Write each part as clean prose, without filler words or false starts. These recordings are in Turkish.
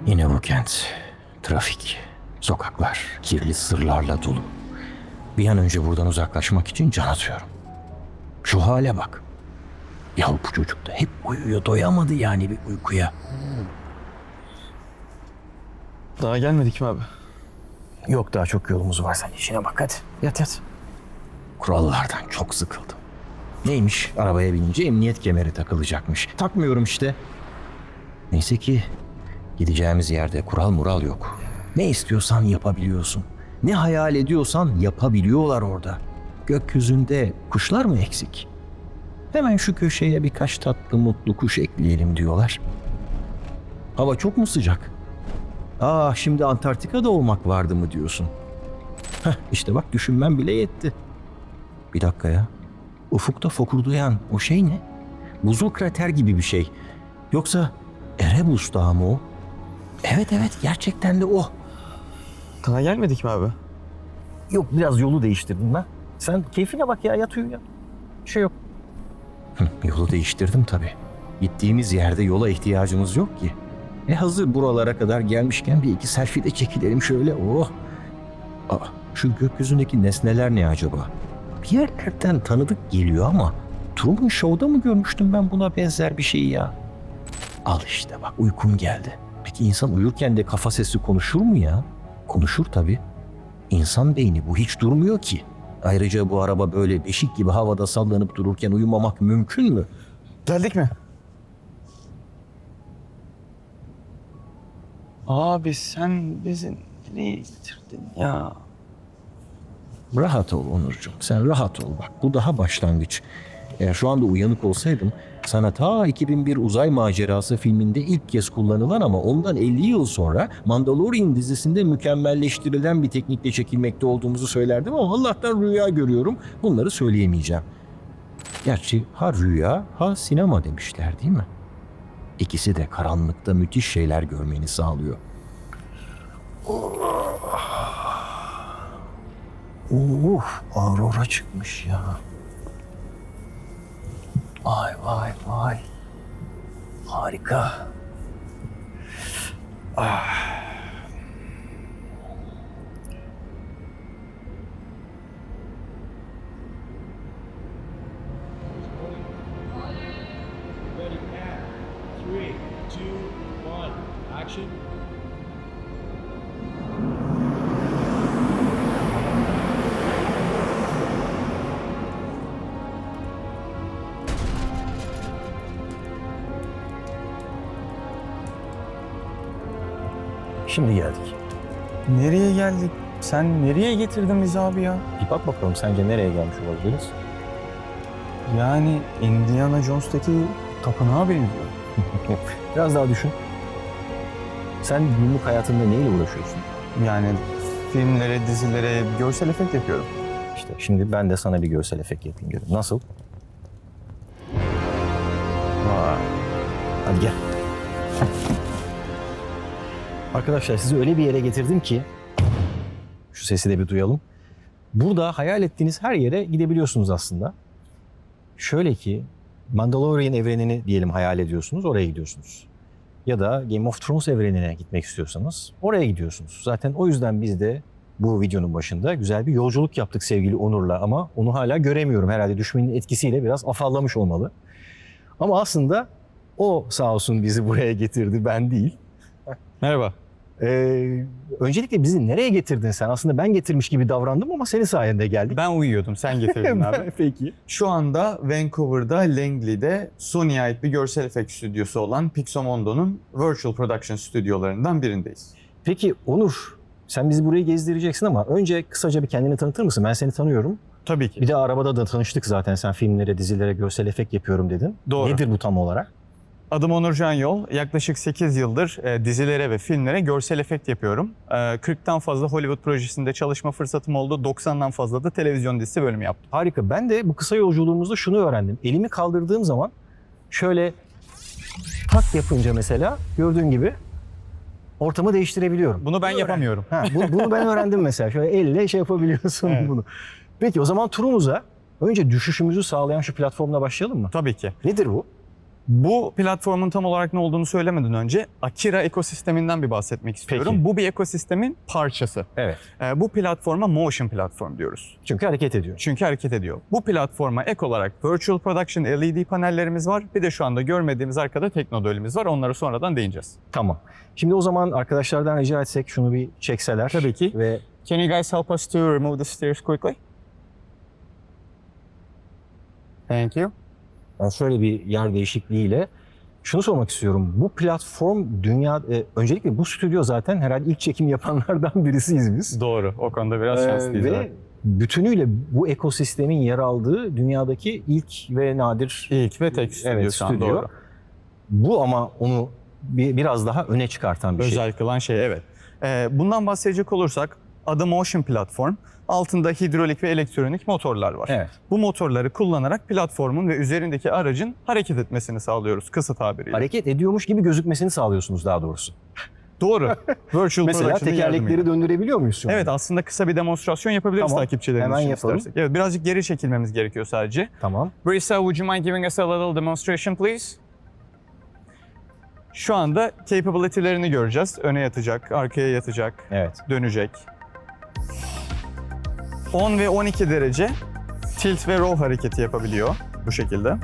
Yine bu kent. Trafik, sokaklar, kirli sırlarla dolu. Bir an önce buradan uzaklaşmak için can atıyorum. Şu hale bak. Ya bu çocuk da hep uyuyor, doyamadı yani bir uykuya. Daha gelmedik mi abi? Yok, daha çok yolumuz var, sen işine bak hadi. Yat. Kurallardan çok sıkıldım. Neymiş? Arabaya binince emniyet kemeri takılacakmış. Takmıyorum işte. Neyse ki gideceğimiz yerde kural mural yok. Ne istiyorsan yapabiliyorsun. Ne hayal ediyorsan yapabiliyorlar orada. Gökyüzünde kuşlar mı eksik? Hemen şu köşeye birkaç tatlı mutlu kuş ekleyelim diyorlar. Hava çok mu sıcak? Şimdi Antarktika'da olmak vardı mı diyorsun? İşte bak, düşünmem bile yetti. Bir dakika ya. Ufukta fokurdayan o şey ne? Buzul krater gibi bir şey. Yoksa Erebus Dağı mı o? Evet, gerçekten de o. Daha gelmedik mi abi? Yok, biraz yolu değiştirdim ben. Sen keyfine bak ya, yat uyu ya. Bir şey yok. Yolu değiştirdim tabii. Gittiğimiz yerde yola ihtiyacımız yok ki. Hazır buralara kadar gelmişken bir iki selfie de çekilelim şöyle. Şu gökyüzündeki nesneler ne acaba? Bir yerlerden tanıdık geliyor ama Truman Show'da mı görmüştüm ben buna benzer bir şey ya? Al işte bak, uykum geldi. Peki insan uyurken de kafa sesi konuşur mu ya? Konuşur tabii. İnsan beyni bu hiç durmuyor ki. Ayrıca bu araba böyle beşik gibi havada sallanıp dururken uyumamak mümkün mü? Geldik mi? Abi sen bizi nereye getirdin ya? Rahat ol Onurcuğum, sen rahat ol bak. Bu daha başlangıç. Eğer şu anda uyanık olsaydım sana ta 2001 Uzay Macerası filminde ilk kez kullanılan ama ondan 50 yıl sonra Mandalorian dizisinde mükemmelleştirilen bir teknikle çekilmekte olduğumuzu söylerdim ama Allah'tan rüya görüyorum. Bunları söyleyemeyeceğim. Gerçi ha rüya ha sinema demişler değil mi? İkisi de karanlıkta müthiş şeyler görmeni sağlıyor. Aurora çıkmış ya. Vay. Harika. Ready, at 3, 2, 1, action. Şimdi geldik. Nereye geldik? Sen nereye getirdin bizi abi ya? Bir bak bakalım, sence nereye gelmiş olabiliriz? Yani Indiana Jones'taki tapınağa benziyor. Biraz daha düşün. Sen günlük hayatında neyle uğraşıyorsun? Yani filmlere, dizilere görsel efekt yapıyorum. İşte şimdi ben de sana bir görsel efekt yapayım dedim. Nasıl? Vay. Hadi gel. Arkadaşlar, sizi öyle bir yere getirdim ki şu sesi de bir duyalım. Burada hayal ettiğiniz her yere gidebiliyorsunuz aslında. Şöyle ki Mandalorian evrenini diyelim hayal ediyorsunuz, oraya gidiyorsunuz. Ya da Game of Thrones evrenine gitmek istiyorsanız oraya gidiyorsunuz. Zaten o yüzden biz de bu videonun başında güzel bir yolculuk yaptık sevgili Onur'la ama onu hala göremiyorum. Herhalde düşmenin etkisiyle biraz afallamış olmalı. Ama aslında o sağ olsun bizi buraya getirdi, ben değil. Merhaba. Öncelikle bizi nereye getirdin sen? Aslında ben getirmiş gibi davrandım ama senin sayende geldik. Ben uyuyordum, sen getirdin abi. Peki. Şu anda Vancouver'da, Langley'de Sony'ye ait bir görsel efekt stüdyosu olan Pixomondo'nun Virtual Production stüdyolarından birindeyiz. Peki Onur, sen bizi buraya gezdireceksin ama önce kısaca bir kendini tanıtır mısın? Ben seni tanıyorum. Tabii ki. Bir de arabada da tanıştık zaten. Sen filmlere, dizilere görsel efekt yapıyorum dedin. Doğru. Nedir bu tam olarak? Adım Onur Can Yol. Yaklaşık 8 yıldır dizilere ve filmlere görsel efekt yapıyorum. 40'tan fazla Hollywood projesinde çalışma fırsatım oldu. 90'dan fazla da televizyon dizisi bölümü yaptım. Harika. Ben de bu kısa yolculuğumuzda şunu öğrendim. Elimi kaldırdığım zaman şöyle tak yapınca mesela gördüğün gibi ortamı değiştirebiliyorum. Bunu ben yapamıyorum. Bunu ben öğrendim mesela. Şöyle elle şey yapabiliyorsun Evet. bunu. Peki o zaman turumuza önce düşüşümüzü sağlayan şu platformla başlayalım mı? Tabii ki. Nedir bu? Bu platformun tam olarak ne olduğunu söylemeden önce Akira ekosisteminden bir bahsetmek istiyorum. Peki. Bu bir ekosistemin parçası. Evet. Bu platforma motion platform diyoruz. Çünkü hareket ediyor. Çünkü hareket ediyor. Bu platforma ek olarak Virtual Production LED panellerimiz var. Bir de şu anda görmediğimiz arkada Teknodöl'ümüz var. Onlara sonradan değineceğiz. Tamam. Şimdi o zaman arkadaşlardan rica etsek şunu bir çekseler. Tabii ki. Ve Can you guys help us to remove the stairs quickly? Thank you. ben şöyle bir yer değişikliğiyle şunu sormak istiyorum. Bu platform öncelikle bu stüdyo zaten herhalde ilk çekim yapanlardan birisiyiz biz. Doğru. O konuda biraz şanslıyız. Ve evet. bütünüyle bu ekosistemin yer aldığı dünyadaki ilk ve nadir İlk ve tek stüdyo evet, şu an, stüdyo. doğru. Bu ama onu biraz daha öne çıkartan bir şey. Özel kılan şey, evet. Bundan bahsedecek olursak adı Motion Platform. Altında hidrolik ve elektronik motorlar var. Evet. Bu motorları kullanarak platformun ve üzerindeki aracın hareket etmesini sağlıyoruz kısa tabiriyle. Hareket ediyormuş gibi gözükmesini sağlıyorsunuz daha doğrusu. Doğru. Virtual Mesela Production'ın tekerlekleri yardımıyla. döndürebiliyor muyuz şu an? Evet, aslında kısa bir demonstrasyon yapabiliriz Tamam, takipçilerimiz hemen için yapalım. istersek. Evet, birazcık geri çekilmemiz gerekiyor sadece. Tamam. Brisa, would you mind giving us a little demonstration please? Şu anda capability'lerini göreceğiz. Öne yatacak, arkaya yatacak, Evet. dönecek. 10 ve 12 derece tilt ve roll hareketi yapabiliyor bu şekilde.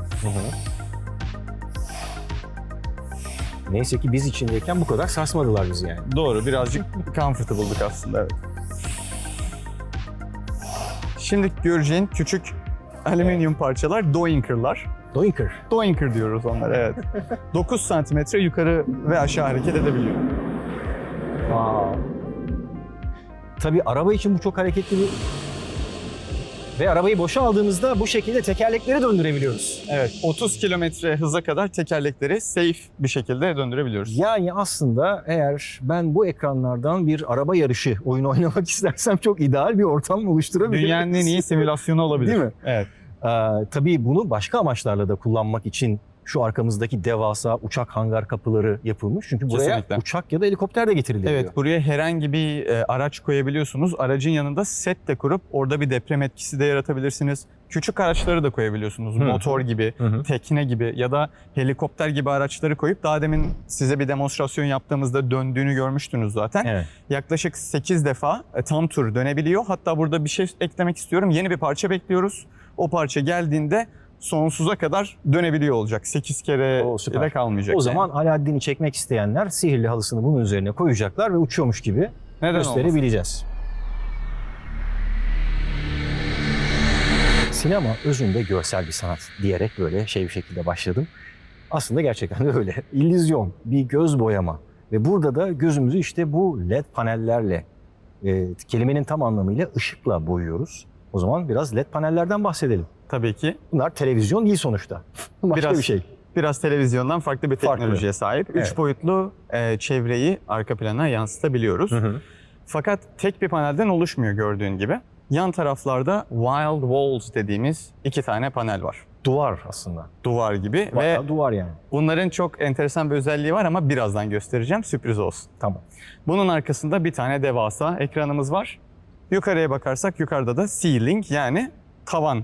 Neyse ki biz içindeyken bu kadar sarsmadılar bizi yani. Doğru, birazcık comfortable'dık aslında, evet. Şimdi göreceğin küçük alüminyum parçalar Doinker'lar. Doinker. Doinker diyoruz onlara, evet. 9 santimetre yukarı ve aşağı hareket edebiliyor. Tabii araba için bu çok hareketli bir... Ve arabayı boşa aldığımızda bu şekilde tekerlekleri döndürebiliyoruz. Evet, 30 kilometre hıza kadar tekerlekleri safe bir şekilde döndürebiliyoruz. Yani aslında eğer ben bu ekranlardan bir araba yarışı oyunu oynamak istersem çok ideal bir ortam oluşturabilirim. Dünyanın en iyi simülasyonu olabilir. Değil mi? Evet. Tabii bunu başka amaçlarla da kullanmak için şu arkamızdaki devasa uçak hangar kapıları yapılmış. Çünkü buraya Kesinlikle. uçak ya da helikopter de getirilebiliyor. Evet, buraya herhangi bir araç koyabiliyorsunuz. Aracın yanında set de kurup orada bir deprem etkisi de yaratabilirsiniz. Küçük araçları da koyabiliyorsunuz. Motor gibi, tekne gibi ya da helikopter gibi araçları koyup daha demin size bir demonstrasyon yaptığımızda döndüğünü görmüştünüz zaten. Evet. Yaklaşık 8 defa tam tur dönebiliyor. Hatta burada bir şey eklemek istiyorum. Yeni bir parça bekliyoruz. O parça geldiğinde sonsuza kadar dönebiliyor olacak. 8 kere süper. de kalmayacak. O zaman Alaaddin'i çekmek isteyenler sihirli halısını bunun üzerine koyacaklar ve uçuyormuş gibi neden olmasın? gösterebileceğiz. Sinema özünde görsel bir sanat diyerek böyle bir şekilde başladım. Aslında gerçekten de öyle. İllüzyon, bir göz boyama ve burada da gözümüzü işte bu LED panellerle, kelimenin tam anlamıyla ışıkla boyuyoruz. O zaman biraz LED panellerden bahsedelim. Tabii ki. Bunlar televizyon değil sonuçta. Başka bir şey. Biraz televizyondan farklı bir teknolojiye sahip. 3 Evet. boyutlu çevreyi arka plana yansıtabiliyoruz. Fakat tek bir panelden oluşmuyor gördüğün gibi. Yan taraflarda Wild Walls dediğimiz 2 tane panel var. Duvar aslında. Duvar gibi Bayağı ve duvar yani. bunların çok enteresan bir özelliği var ama birazdan göstereceğim, sürpriz olsun. Tamam. Bunun arkasında bir tane devasa ekranımız var. Yukarıya bakarsak yukarıda da ceiling yani tavan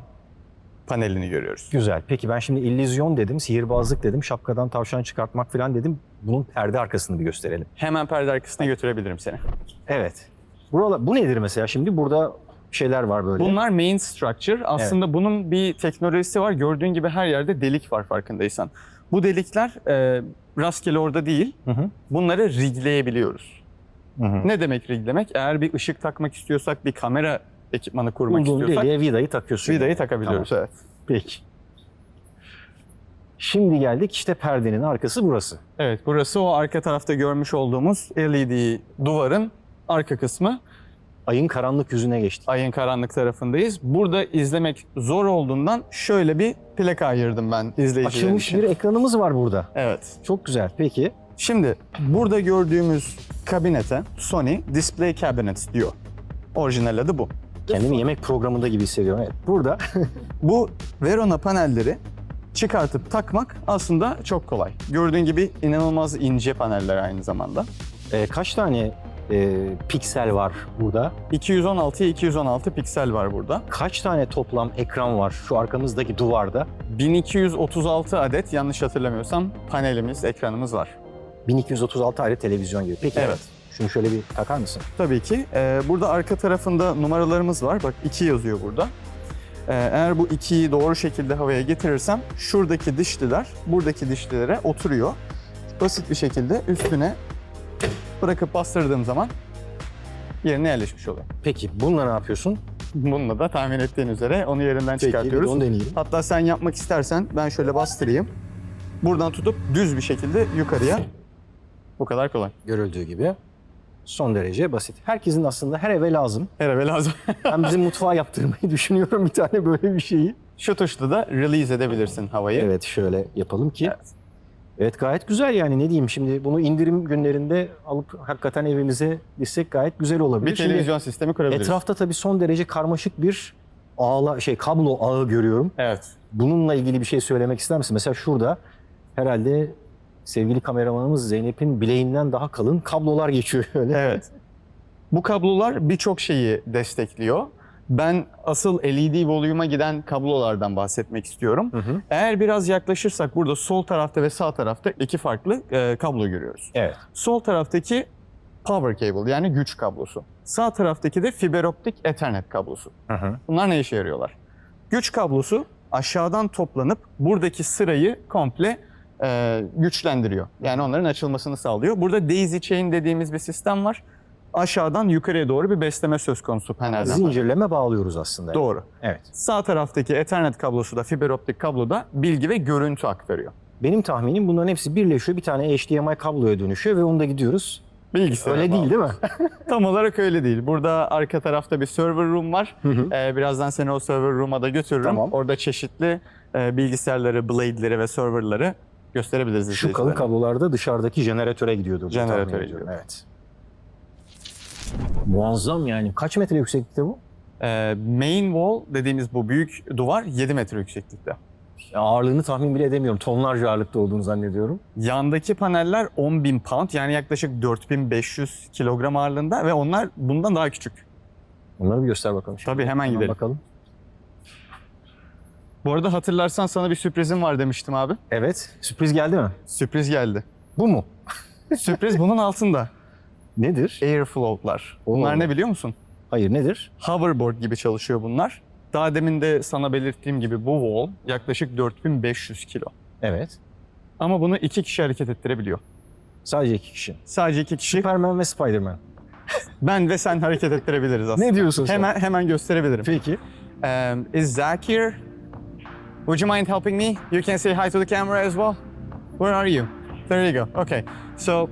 panelini görüyoruz. Güzel. Peki ben şimdi illüzyon dedim, sihirbazlık dedim, şapkadan tavşan çıkartmak falan dedim. Bunun perde arkasını bir gösterelim. Hemen perde arkasına götürebilirim seni. Evet. Bu nedir mesela şimdi? Burada şeyler var böyle. Bunlar main structure. Aslında bunun bir teknolojisi var. Gördüğün gibi her yerde delik var farkındaysan. Bu delikler rastgele orada değil. Bunları rigleyebiliyoruz. Ne demek riglemek? Eğer bir ışık takmak istiyorsak, bir kamera ekipmanı kurmak Bulduğun istiyorsak deliğe vidayı takıyorsun. vidayı yani. takabiliyoruz. Tamam. Evet. Peki. Şimdi geldik işte perdenin arkası burası. Evet, burası o arka tarafta görmüş olduğumuz LED duvarın arka kısmı. Ayın karanlık yüzüne geçtik. Ayın karanlık tarafındayız. Burada izlemek zor olduğundan şöyle bir plaka ayırdım ben izleyicilerim Açılmış için. bir ekranımız var burada. Evet. Çok güzel. Peki. Şimdi burada gördüğümüz kabinete Sony Display Cabinet diyor. Orijinal adı bu. Kendimi yemek programında gibi hissediyorum. Evet. Burada Bu Verona panelleri çıkartıp takmak aslında çok kolay. Gördüğün gibi inanılmaz ince paneller aynı zamanda. kaç tane piksel var burada. 216'ya 216 piksel var burada. Kaç tane toplam ekran var şu arkamızdaki duvarda? 1236 adet yanlış hatırlamıyorsam panelimiz, ekranımız var. 1236 ayrı televizyon gibi. Peki Evet. şunu şöyle bir takar mısın? Tabii ki. Burada arka tarafında numaralarımız var. Bak 2 yazıyor burada. Eğer bu 2'yi doğru şekilde havaya getirirsem şuradaki dişliler buradaki dişlilere oturuyor. Basit bir şekilde üstüne bırakıp bastırdığım zaman yerine yerleşmiş oluyor. Peki bununla ne yapıyorsun? Bununla da tahmin ettiğin üzere onu yerinden Peki, çıkartıyoruz. onu deneyelim. Hatta sen yapmak istersen ben şöyle bastırayım. Buradan tutup düz bir şekilde yukarıya. Bu kadar kolay. Görüldüğü gibi son derece basit. Herkesin aslında her eve lazım. Her eve lazım. Ben bizim mutfağa yaptırmayı düşünüyorum bir tane böyle bir şeyi. Şu tuşla da release edebilirsin havayı. Evet şöyle yapalım ki. Evet. Evet gayet güzel yani ne diyeyim şimdi bunu indirim günlerinde alıp hakikaten evimize dizsek gayet güzel olabilir. Bir televizyon sistemi kurabiliriz. Etrafta tabii son derece karmaşık bir kablo ağı görüyorum. Evet. Bununla ilgili bir şey söylemek ister misin? Mesela şurada herhalde sevgili kameramanımız Zeynep'in bileğinden daha kalın kablolar geçiyor öyle. Evet. Bu kablolar birçok şeyi destekliyor. Ben asıl LED volüme giden kablolardan bahsetmek istiyorum. Eğer biraz yaklaşırsak burada sol tarafta ve sağ tarafta iki farklı kablo görüyoruz. Evet. Sol taraftaki power cable yani güç kablosu. Sağ taraftaki de fiber optik Ethernet kablosu. Bunlar ne işe yarıyorlar? Güç kablosu aşağıdan toplanıp buradaki sırayı komple güçlendiriyor. Yani onların açılmasını sağlıyor. Burada daisy chain dediğimiz bir sistem var. Aşağıdan yukarıya doğru bir besleme söz konusu panelden. Zincirleme bağlıyoruz aslında. Doğru. Evet. Sağ taraftaki Ethernet kablosu da fiber optik kablo da bilgi ve görüntü aktarıyor. Benim tahminim bunların hepsi birleşiyor. Bir tane HDMI kabloya dönüşüyor ve onda gidiyoruz. Bilgisayara Öyle değil değil mi? Tam olarak öyle değil. Burada arka tarafta bir server room var. Birazdan seni o server room'a da götürürüm. Tamam. Orada çeşitli bilgisayarları, blade'leri ve serverları gösterebiliriz. Şu kalın kablolarda dışarıdaki jeneratöre gidiyordu. Jeneratöre gidiyor. Evet. Muazzam yani. Kaç metre yükseklikte bu? Main wall dediğimiz bu büyük duvar 7 metre yükseklikte. Ağırlığını tahmin bile edemiyorum. Tonlarca ağırlıkta olduğunu zannediyorum. Yandaki paneller 10.000 pound yani yaklaşık 4500 kilogram ağırlığında ve onlar bundan daha küçük. Onları bir göster bakalım. Tabii hemen gidelim. Bakalım. Bu arada hatırlarsan sana bir sürprizim var demiştim abi. Evet. Sürpriz geldi mi? Sürpriz geldi. Bu mu? Sürpriz bunun altında. Nedir? Airfloat'lar. Bunlar Oo. ne biliyor musun? Hayır nedir? Hoverboard gibi çalışıyor bunlar. Daha demin de sana belirttiğim gibi bu wall yaklaşık 4500 kilo. Evet. Ama bunu 2 kişi hareket ettirebiliyor. Sadece 2 kişi. Sadece 2 kişi. Superman ve Spiderman. Ben ve sen hareket ettirebiliriz aslında. Ne diyorsun sen? Hemen gösterebilirim. Peki. Is Zach here? Would you mind helping me? You can say hi to the camera as well. Where are you? There you go. Okay. So,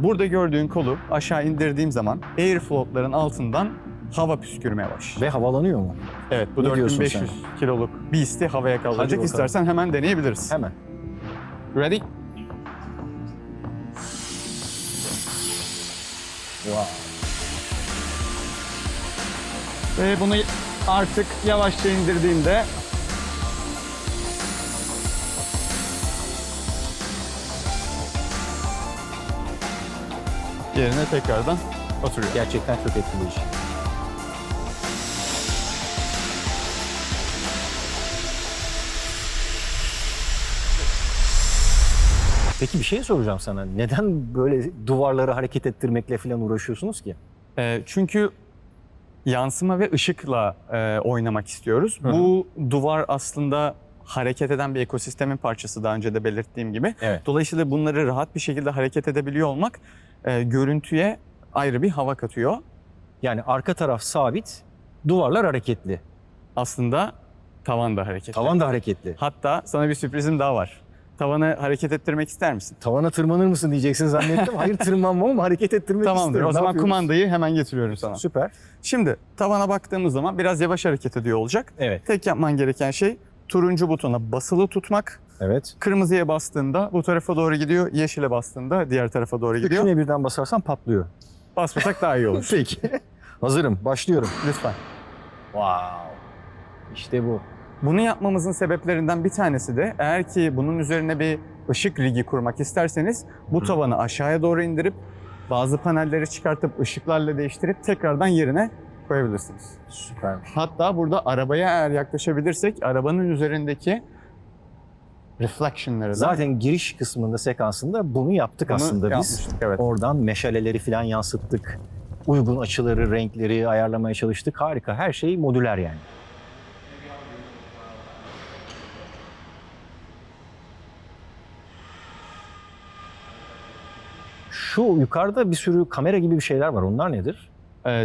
burada gördüğün kolu aşağı indirdiğim zaman airfloatların altından hava püskürmeye başlıyor. Ve havalanıyor mu? Evet, bu Ne diyorsun 4500 kiloluk beast'i havaya kaldıracak. bakalım. İstersen hemen deneyebiliriz. Hemen. Ready? Wow. Ve bunu artık yavaşça indirdiğimde yerine tekrardan oturuyor. Gerçekten çok etkileyici. Peki bir şey soracağım sana. Neden böyle duvarları hareket ettirmekle falan uğraşıyorsunuz ki? Çünkü yansıma ve ışıkla oynamak istiyoruz. Bu duvar aslında hareket eden bir ekosistemin parçası daha önce de belirttiğim gibi. Evet. Dolayısıyla bunları rahat bir şekilde hareket edebiliyor olmak görüntüye ayrı bir hava katıyor. Yani arka taraf sabit, duvarlar hareketli. Aslında tavan da hareketli. Tavan da hareketli. Hatta sana bir sürprizim daha var. Tavanı hareket ettirmek ister misin? Tavana tırmanır mısın diyeceksin zannettim. Hayır tırmanmam ama hareket ettirmek Tamamdır. isterim. O Ne zaman yapıyoruz? kumandayı hemen getiriyorum sana. Süper. Şimdi tavana baktığımız zaman biraz yavaş hareket ediyor olacak. Evet. Tek yapman gereken şey turuncu butona basılı tutmak. Evet. Kırmızıya bastığında bu tarafa doğru gidiyor. Yeşile bastığında diğer tarafa doğru gidiyor. Üçüne birden basarsan patlıyor. Basmasak daha iyi olur. Peki. Hazırım. Başlıyorum. Lütfen. Wow. İşte bu. Bunu yapmamızın sebeplerinden bir tanesi de eğer ki bunun üzerine bir ışık rigi kurmak isterseniz bu tavanı aşağıya doğru indirip Bazı panelleri çıkartıp ışıklarla değiştirip tekrardan yerine koyabilirsiniz. Süpermiş. Hatta burada arabaya eğer yaklaşabilirsek arabanın üzerindeki reflection'ları da Zaten giriş kısmında, sekansında bunu yaptık Bunu aslında biz. yapmıştık, evet. Oradan meşaleleri falan yansıttık. Uygun açıları, renkleri ayarlamaya çalıştık. Harika. Her şey modüler yani. Şu yukarıda bir sürü kamera gibi bir şeyler var. Onlar nedir?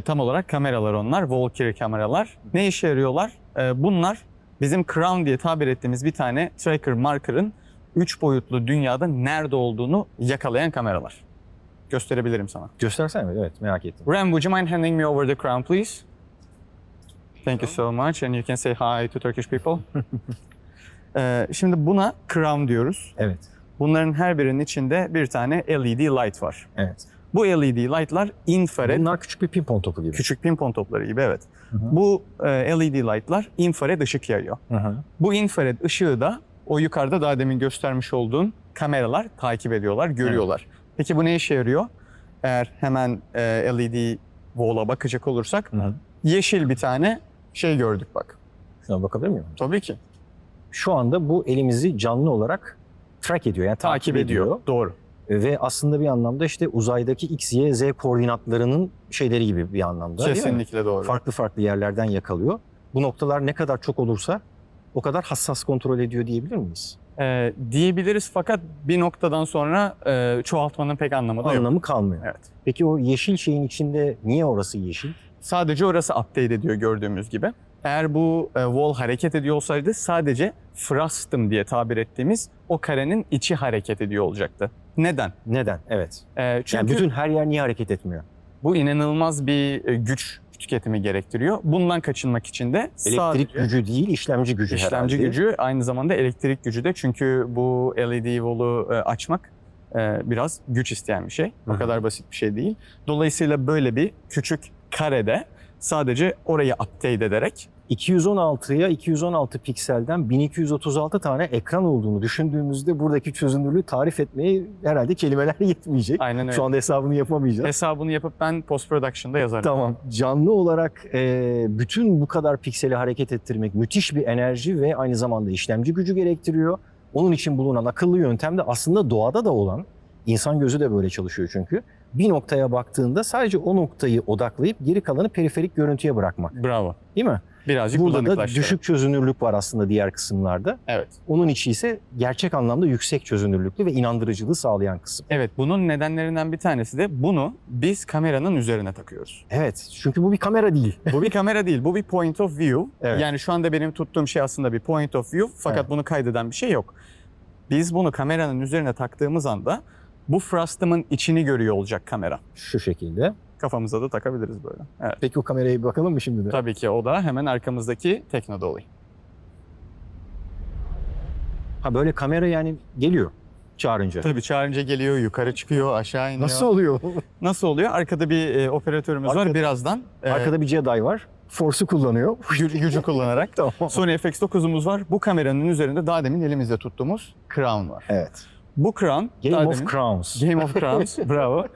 tam olarak kameralar onlar. Valkyrie kameralar. Ne işe yarıyorlar? Bunlar bizim Crown diye tabir ettiğimiz bir tane tracker marker'ın 3 boyutlu dünyada nerede olduğunu yakalayan kameralar. Gösterebilirim sana. Göstersene mi? Evet, merak ettim. Ram, would you mind handing me over the crown, please? Thank you so much. And you can say hi to Turkish people. Şimdi buna crown diyoruz. Evet, Bunların her birinin içinde bir tane LED light var. evet. Bu LED light'lar infrared, Bunlar küçük bir pimpon topu gibi. küçük pimpon topları gibi, evet. Bu LED light'lar infrared ışık yayıyor. Hı hı. Bu infrared ışığı da o yukarıda daha demin göstermiş olduğun kameralar takip ediyorlar, görüyorlar. Peki bu ne işe yarıyor? Eğer hemen LED wall'a bakacak olursak Hı hı. yeşil bir tane şey gördük bak. Şuna bakabilir miyim? Tabii ki. Şu anda bu elimizi canlı olarak track ediyor. Yani Takip ediyor. Doğru. Ve aslında bir anlamda işte uzaydaki X, Y, Z koordinatlarının şeyleri gibi bir anlamda, değil mi? Kesinlikle doğru. Farklı farklı yerlerden yakalıyor. Bu noktalar ne kadar çok olursa o kadar hassas kontrol ediyor diyebilir miyiz? Diyebiliriz fakat bir noktadan sonra çoğaltmanın pek anlamı da yok. Anlamı kalmıyor. Evet. Peki o yeşil şeyin içinde niye orası yeşil? Sadece orası update ediyor gördüğümüz gibi. Eğer bu wall hareket ediyor olsaydı sadece frustum diye tabir ettiğimiz o karenin içi hareket ediyor olacaktı. Neden? Neden? Evet. Çünkü Yani bütün her yer niye hareket etmiyor? bu inanılmaz bir güç tüketimi gerektiriyor. Bundan kaçınmak için de Elektrik sadece gücü değil, işlemci gücü işlemci herhalde. gücü, aynı zamanda elektrik gücü de. Çünkü bu LED wall'u açmak biraz güç isteyen bir şey. O Hı hı. kadar basit bir şey değil. Dolayısıyla böyle bir küçük karede sadece orayı update ederek 216'ya 216 pikselden 1236 tane ekran olduğunu düşündüğümüzde buradaki çözünürlüğü tarif etmeye herhalde kelimeler yetmeyecek. aynen öyle. Şu anda hesabını yapamayacağız. Hesabını yapıp ben post production'da yazarım. Tamam. Canlı olarak bütün bu kadar pikseli hareket ettirmek müthiş bir enerji ve aynı zamanda işlemci gücü gerektiriyor. Onun için bulunan akıllı yöntem de aslında doğada da olan, insan gözü de böyle çalışıyor çünkü. Bir noktaya baktığında sadece o noktayı odaklayıp geri kalanı periferik görüntüye bırakmak. Bravo. Değil mi? Birazcık Burada da bulanıklaştıralım. düşük çözünürlük var aslında diğer kısımlarda. Evet. Onun içi ise gerçek anlamda yüksek çözünürlüklü ve inandırıcılığı sağlayan kısım. Evet, bunun nedenlerinden bir tanesi de bunu biz kameranın üzerine takıyoruz. Evet, çünkü bu bir kamera değil. Bu bir kamera değil, bu bir point of view. Evet. Yani şu anda benim tuttuğum şey aslında bir point of view fakat Evet. bunu kaydeden bir şey yok. Biz bunu kameranın üzerine taktığımız anda bu frustum'ın içini görüyor olacak kamera. Şu şekilde. Kafamıza da takabiliriz böyle. Evet. Peki o kameraya bir bakalım mı şimdi de? Tabii ki o da hemen arkamızdaki Teknodolly. Ha böyle kamera yani geliyor çağırınca. Tabii çağırınca geliyor, yukarı çıkıyor, aşağı iniyor. Nasıl oluyor? Nasıl oluyor? Arkada bir operatörümüz var. Birazdan Arkada bir Jedi var. Force'u kullanıyor. gücü kullanarak. Tamam. Sony FX9'umuz var. Bu kameranın üzerinde daha demin elimizde tuttuğumuz Crown var. Evet. Bu Crown Game daha of demin- Crowns. Game of Crowns. Bravo.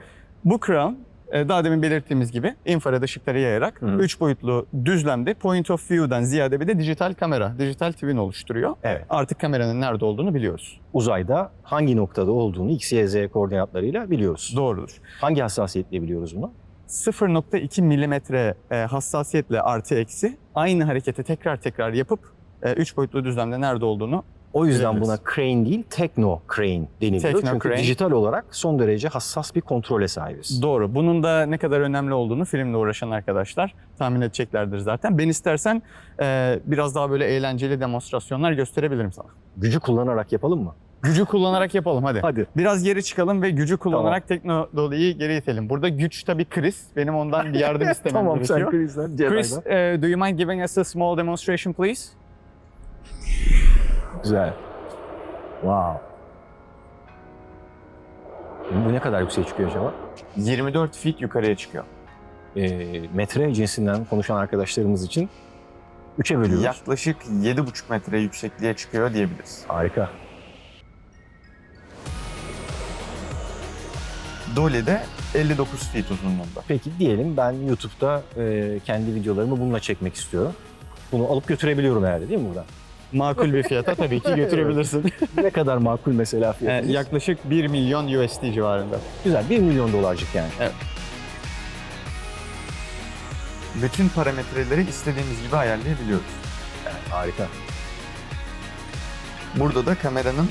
Bu Crown daha demin belirttiğimiz gibi infrared ışıkları yayarak Hı. 3 boyutlu düzlemde point of view'dan ziyade bir de dijital kamera, dijital twin oluşturuyor. Evet. Artık kameranın nerede olduğunu biliyoruz. Uzayda hangi noktada olduğunu X, Y, Z koordinatlarıyla biliyoruz. Doğrudur. Hangi hassasiyetle biliyoruz bunu? 0.2 milimetre hassasiyetle artı eksi aynı hareketi tekrar yapıp 3 boyutlu düzlemde nerede olduğunu O yüzden Biliriz. buna crane değil, techno crane deniliyor. Techno Çünkü crane. dijital olarak son derece hassas bir kontrole sahibiz. doğru. Bunun da ne kadar önemli olduğunu filmle uğraşan arkadaşlar tahmin edeceklerdir zaten. Ben istersen biraz daha böyle eğlenceli demonstrasyonlar gösterebilirim sana. Gücü kullanarak yapalım mı? Gücü kullanarak yapalım hadi. Hadi. Biraz geri çıkalım ve gücü kullanarak Teknodolly'yi geri itelim. Burada güç tabii Chris. Benim ondan bir yardım istemem Tamam sen gerekiyor. Chris'den Chris, Jedi'den. do you mind giving us a small demonstration please? Güzel. Wow. Bu ne kadar yükseğe çıkıyor acaba? 24 feet yukarıya çıkıyor. Metre cinsinden konuşan arkadaşlarımız için 3'e bölüyoruz. Yaklaşık 7,5 metre yüksekliğe çıkıyor diyebiliriz. Harika. Dolly de 59 feet uzunluğunda. Peki diyelim ben YouTube'da kendi videolarımı bununla çekmek istiyorum. Bunu alıp götürebiliyorum herhalde değil mi buradan? Makul bir fiyata tabii ki götürebilirsin. Ne kadar makul mesela fiyatı? Yaklaşık 1 milyon USD civarında. Güzel, 1 milyon dolarcık yani. Evet. Bütün parametreleri istediğimiz gibi ayarlayabiliyoruz. Harika. Burada da kameranın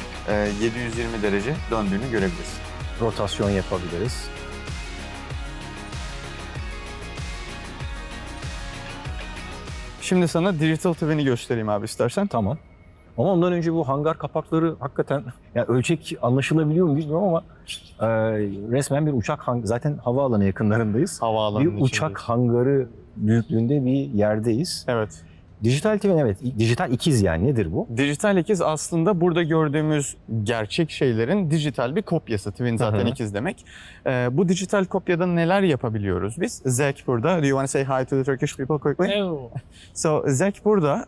720 derece döndüğünü görebilirsin. Rotasyon yapabiliriz. Şimdi sana Digital Twin'i göstereyim abi istersen. Tamam. Ama ondan önce bu hangar kapakları hakikaten yani ölçek anlaşılabiliyor mu bilmiyorum ama resmen bir uçak zaten havaalanı yakınlarındayız. Havaalanının Bir uçak hangarı büyüklüğünde bir yerdeyiz. Evet. Dijital twin evet. Dijital ikiz yani nedir bu? Dijital ikiz aslında burada gördüğümüz gerçek şeylerin dijital bir kopyası. Twin zaten Hı hı. ikiz demek. Bu dijital kopyada neler yapabiliyoruz biz? Zach burada. Do you want to say hi to the Turkish people quickly? Hello. So Zach burada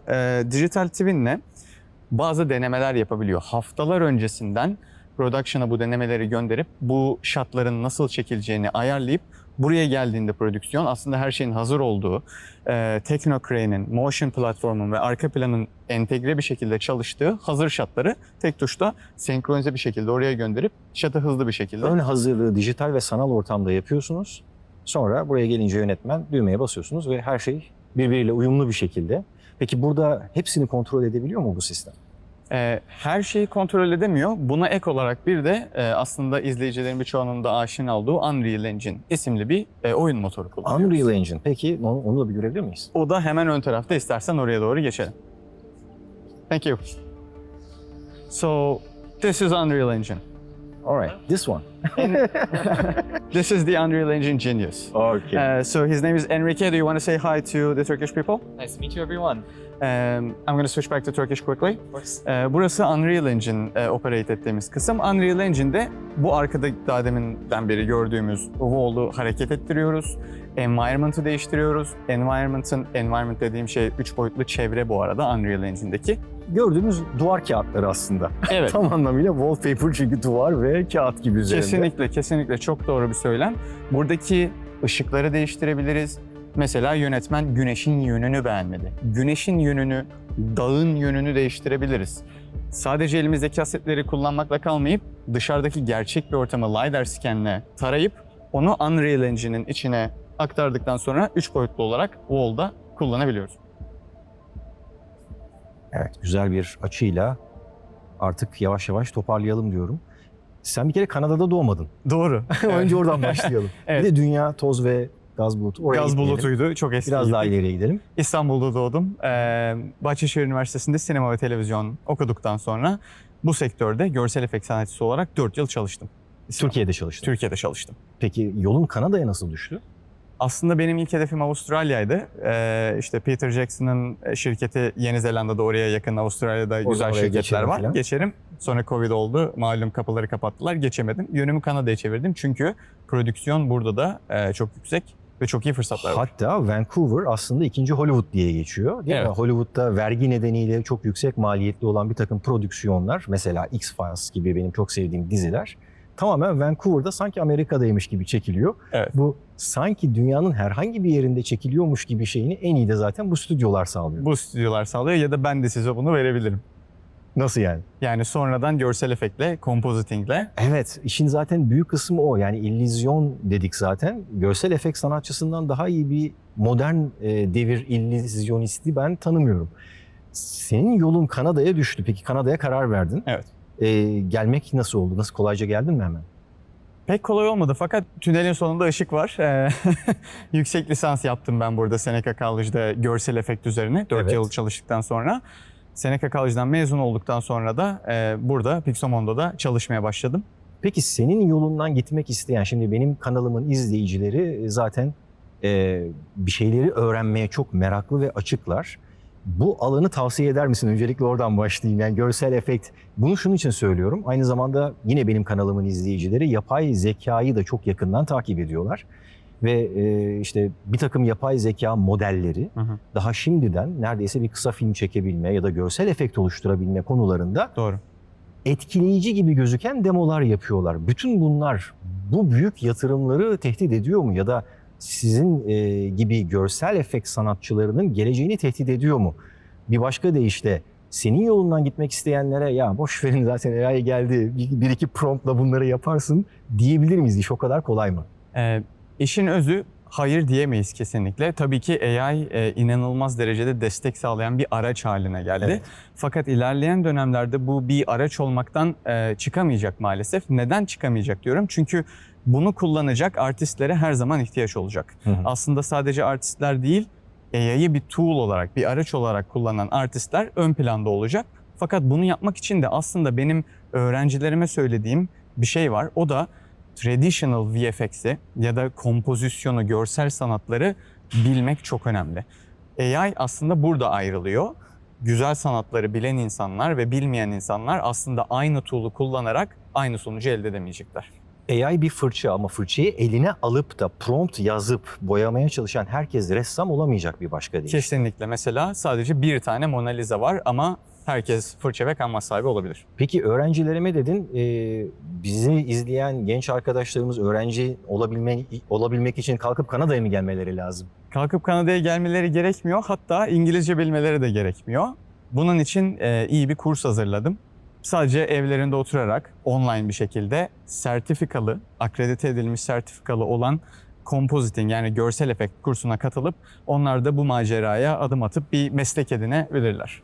dijital twin'le bazı denemeler yapabiliyor. Haftalar öncesinden production'a bu denemeleri gönderip bu shotların nasıl çekileceğini ayarlayıp buraya geldiğinde prodüksiyon aslında her şeyin hazır olduğu, Technocrane'in, Motion platformun ve arka planın entegre bir şekilde çalıştığı hazır shotları tek tuşta senkronize bir şekilde oraya gönderip shot'ı hızlı bir şekilde. Ön hazırlığı dijital ve sanal ortamda yapıyorsunuz. Sonra buraya gelince yönetmen düğmeye basıyorsunuz ve her şey birbiriyle uyumlu bir şekilde. Peki burada hepsini kontrol edebiliyor mu bu sistem? Her şeyi kontrol edemiyor. Buna ek olarak bir de aslında izleyicilerin birçoğunun da aşina olduğu Unreal Engine isimli bir oyun motoru kullanıyoruz. Unreal Engine. Peki onu da bir görebilir miyiz? O da hemen ön tarafta, istersen oraya doğru geçelim. Thank you. So, this is Unreal Engine. Alright, this one. This is the Unreal Engine Genius. Okay. So his name is Enrique. Do you want to say hi to the Turkish people? Nice to meet you, everyone. I'm going to switch back to Turkish quickly. Of course. Burası Unreal Engine operate ettiğimiz kısım. Unreal Engine'de bu arkada daha deminden beri gördüğümüz wall'u hareket ettiriyoruz. Environment'ı değiştiriyoruz. Environment dediğim şey 3 boyutlu çevre bu arada Unreal Engine'deki. Gördüğümüz duvar kağıtları aslında. Evet. Tam anlamıyla wallpaper çünkü duvar ve kağıt gibi üzerinde. Kesinlikle çok doğru bir söylem. Buradaki ışıkları değiştirebiliriz. Mesela yönetmen güneşin yönünü beğenmedi. Güneşin yönünü, dağın yönünü değiştirebiliriz. Sadece elimizdeki asetleri kullanmakla kalmayıp dışarıdaki gerçek bir ortamı LiDAR scan'le tarayıp onu Unreal Engine'in içine aktardıktan sonra 3 boyutlu olarak wall'da kullanabiliyoruz. Evet, güzel bir açıyla artık yavaş yavaş toparlayalım diyorum. Sen bir kere Kanada'da doğmadın. Doğru. Önce oradan başlayalım. Evet. Bir de dünya toz ve gaz bulutu. Oraya Gaz gitmeyelim. bulutuydu. Çok eski. Biraz daha ileriye gidelim. İstanbul'da doğdum. Bahçeşehir Üniversitesi'nde sinema ve televizyon okuduktan sonra bu sektörde görsel efekt sanatçısı olarak 4 yıl çalıştım. Türkiye'de çalıştın. Türkiye'de çalıştım. Peki yolun Kanada'ya nasıl düştü? Aslında benim ilk hedefim Avustralya'ydı. İşte Peter Jackson'ın şirketi Yeni Zelanda'da, oraya yakın Avustralya'da güzel oraya şirketler geçelim var. falan. Geçerim. Sonra Covid oldu. Malum kapıları kapattılar. Geçemedim. Yönümü Kanada'ya çevirdim. Çünkü prodüksiyon burada da çok yüksek ve çok iyi fırsatlar var. Hatta Vancouver aslında ikinci Hollywood diye geçiyor. Değil mi? Evet. Hollywood'da vergi nedeniyle çok yüksek maliyetli olan bir takım prodüksiyonlar, mesela X-Files gibi benim çok sevdiğim diziler tamamen Vancouver'da sanki Amerika'daymış gibi çekiliyor. Evet. Bu sanki dünyanın herhangi bir yerinde çekiliyormuş gibi şeyini en iyi de zaten bu stüdyolar sağlıyor. Bu stüdyolar sağlıyor ya da ben de size bunu verebilirim. Nasıl yani? Yani sonradan görsel efektle, compositingle. Evet, işin zaten büyük kısmı o. Yani illüzyon dedik zaten. Görsel efekt sanatçısından daha iyi bir modern devir illüzyonisti ben tanımıyorum. Senin yolun Kanada'ya düştü. Peki Kanada'ya karar verdin. Evet. Gelmek nasıl oldu? Nasıl, kolayca geldin mi hemen? Pek kolay olmadı fakat tünelin sonunda ışık var. Yüksek lisans yaptım ben burada Seneca College'da görsel efekt üzerine 4 Evet. yıl çalıştıktan sonra. Seneca College'dan mezun olduktan sonra da burada Pixomondo'da çalışmaya başladım. Peki senin yolundan gitmek isteyen, şimdi benim kanalımın izleyicileri zaten bir şeyleri öğrenmeye çok meraklı ve açıklar. Bu alanı tavsiye eder misin? Öncelikle oradan başlayayım. Yani görsel efekt. Bunu şunun için söylüyorum. Aynı zamanda yine benim kanalımın izleyicileri yapay zekayı da çok yakından takip ediyorlar. Ve işte bir takım yapay zeka modelleri daha şimdiden neredeyse bir kısa film çekebilme ya da görsel efekt oluşturabilme konularında Doğru. etkileyici gibi gözüken demolar yapıyorlar. Bütün bunlar bu büyük yatırımları tehdit ediyor mu? Ya da sizin gibi görsel efekt sanatçılarının geleceğini tehdit ediyor mu? Bir başka deyişle senin yolundan gitmek isteyenlere ya boş verin zaten AI geldi, bir iki promptla bunları yaparsın diyebilir miyiz? İş o kadar kolay mı? İşin özü hayır diyemeyiz kesinlikle. Tabii ki AI inanılmaz derecede destek sağlayan bir araç haline geldi. Evet. Fakat ilerleyen dönemlerde bu bir araç olmaktan çıkamayacak maalesef. Neden çıkamayacak diyorum? Çünkü bunu kullanacak artistlere her zaman ihtiyaç olacak. Aslında sadece artistler değil, AI'yi bir tool olarak, bir araç olarak kullanan artistler ön planda olacak. Fakat bunu yapmak için de aslında benim öğrencilerime söylediğim bir şey var. O da traditional VFX'i ya da kompozisyonu, görsel sanatları bilmek çok önemli. AI aslında burada ayrılıyor. Güzel sanatları bilen insanlar ve bilmeyen insanlar aslında aynı tool'u kullanarak aynı sonucu elde edemeyecekler. AI bir fırça ama fırçayı eline alıp da prompt yazıp boyamaya çalışan herkes ressam olamayacak bir başka değil. Kesinlikle. Mesela sadece bir tane Mona Lisa var ama herkes fırça ve kanvas sahibi olabilir. Peki öğrencilerime dedin, bizi izleyen genç arkadaşlarımız öğrenci olabilmek için kalkıp Kanada'ya mı gelmeleri lazım? Kalkıp Kanada'ya gelmeleri gerekmiyor. Hatta İngilizce bilmeleri de gerekmiyor. Bunun için iyi bir kurs hazırladım. Sadece evlerinde oturarak online bir şekilde sertifikalı, akredite edilmiş sertifikalı olan compositing yani görsel efekt kursuna katılıp onlar da bu maceraya adım atıp bir meslek edinebilirler.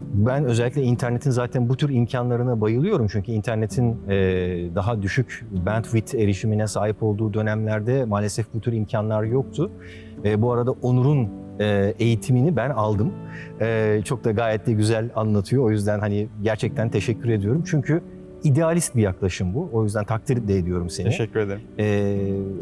Ben özellikle internetin zaten bu tür imkanlarına bayılıyorum. Çünkü internetin daha düşük bandwidth erişimine sahip olduğu dönemlerde maalesef bu tür imkanlar yoktu. Bu arada Onur'un eğitimini ben aldım. Çok da gayet de güzel anlatıyor. O yüzden hani gerçekten teşekkür ediyorum. Çünkü idealist bir yaklaşım bu. O yüzden takdir de ediyorum seni. Teşekkür ederim.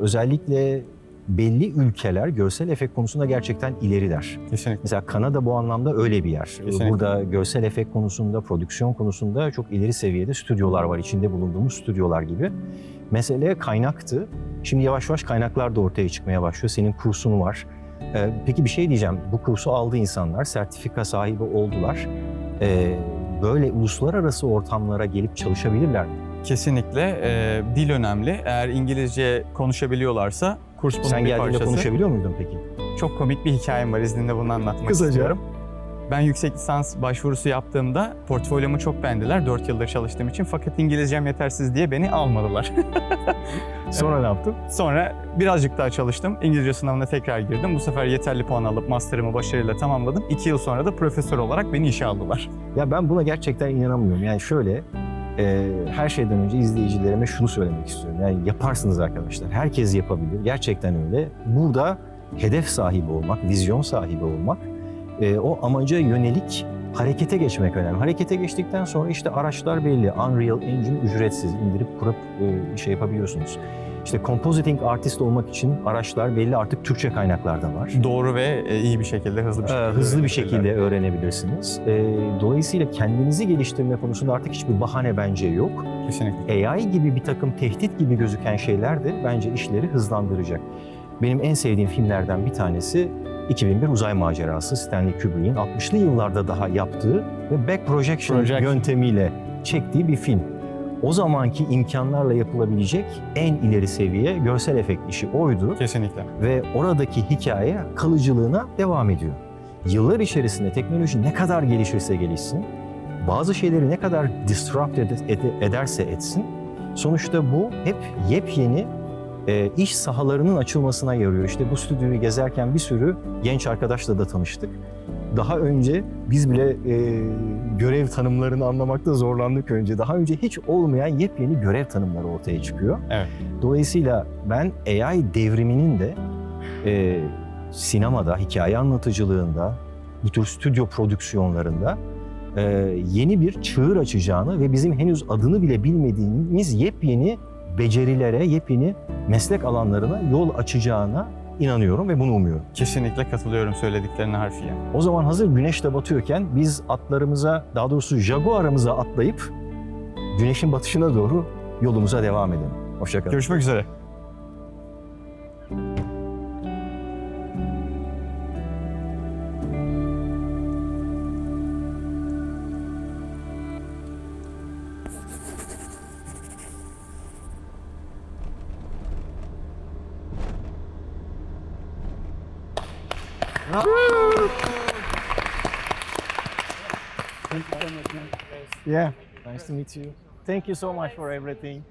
Özellikle belli ülkeler görsel efekt konusunda gerçekten ileriler. Kesinlikle. Mesela Kanada bu anlamda öyle bir yer. Kesinlikle. Burada görsel efekt konusunda, prodüksiyon konusunda çok ileri seviyede stüdyolar var. İçinde bulunduğumuz stüdyolar gibi. Mesele kaynaktı. Şimdi yavaş yavaş kaynaklar da ortaya çıkmaya başlıyor. Senin kursun var. Peki bir şey diyeceğim. Bu kursu aldı insanlar, sertifika sahibi oldular. Böyle uluslararası ortamlara gelip çalışabilirler mi? Kesinlikle. Dil önemli. Eğer İngilizce konuşabiliyorlarsa kurs bunun Sen bir geldiğinde parçası. konuşabiliyor muydun peki? Çok komik bir hikayem var, izninle bunu anlatmak Kısaca. istiyorum. Ben yüksek lisans başvurusu yaptığımda portfolyomu çok beğendiler 4 yıldır çalıştığım için, fakat İngilizcem yetersiz diye beni almadılar. Sonra ne yaptın? Sonra birazcık daha çalıştım. İngilizce sınavına tekrar girdim. Bu sefer yeterli puan alıp master'ımı başarıyla tamamladım. 2 yıl sonra da profesör olarak beni işe aldılar. Ya ben buna gerçekten inanamıyorum. Yani şöyle, her şeyden önce izleyicilerime şunu söylemek istiyorum. Yani yaparsınız arkadaşlar. Herkes yapabilir. Gerçekten öyle. Burada hedef sahibi olmak, vizyon sahibi olmak, o amaca yönelik harekete geçmek önemli. Harekete geçtikten sonra işte araçlar belli. Unreal Engine ücretsiz. İndirip kurup şey yapabiliyorsunuz. İşte compositing artist olmak için araçlar belli, artık Türkçe kaynaklarda var. Doğru ve iyi bir şekilde, hızlı bir şekilde. Hızlı bir öğrenebilirler. şekilde öğrenebilirsiniz. Dolayısıyla kendinizi geliştirme konusunda artık hiçbir bahane bence yok. Kesinlikle. AI gibi bir takım tehdit gibi gözüken şeyler de bence işleri hızlandıracak. Benim en sevdiğim filmlerden bir tanesi 2001 Uzay Macerası, Stanley Kubrick'in 60'lı yıllarda daha yaptığı ve back projection yöntemiyle çektiği bir film. O zamanki imkanlarla yapılabilecek en ileri seviye görsel efekt işi oydu. Kesinlikle. Ve oradaki hikaye kalıcılığına devam ediyor. Yıllar içerisinde teknoloji ne kadar gelişirse gelişsin, bazı şeyleri ne kadar disrupt ederse etsin, sonuçta bu hep yepyeni iş sahalarının açılmasına yarıyor. İşte bu stüdyoyu gezerken bir sürü genç arkadaşla da tanıştık. Daha önce biz bile görev tanımlarını anlamakta zorlandık önce. Daha önce hiç olmayan yepyeni görev tanımları ortaya çıkıyor. Evet. Dolayısıyla ben AI devriminin de sinemada, hikaye anlatıcılığında, bu tür stüdyo prodüksiyonlarında yeni bir çığır açacağını ve bizim henüz adını bile bilmediğimiz yepyeni becerilere, yepyeni meslek alanlarına yol açacağına inanıyorum ve bunu umuyorum. Kesinlikle katılıyorum söylediklerine harfiyen. O zaman hazır güneş de batıyorken biz atlarımıza, daha doğrusu Jaguar'ımıza atlayıp güneşin batışına doğru yolumuza devam edelim. Hoşça kalın. Görüşmek üzere. Yeah, nice to meet you. Thank you so much for everything.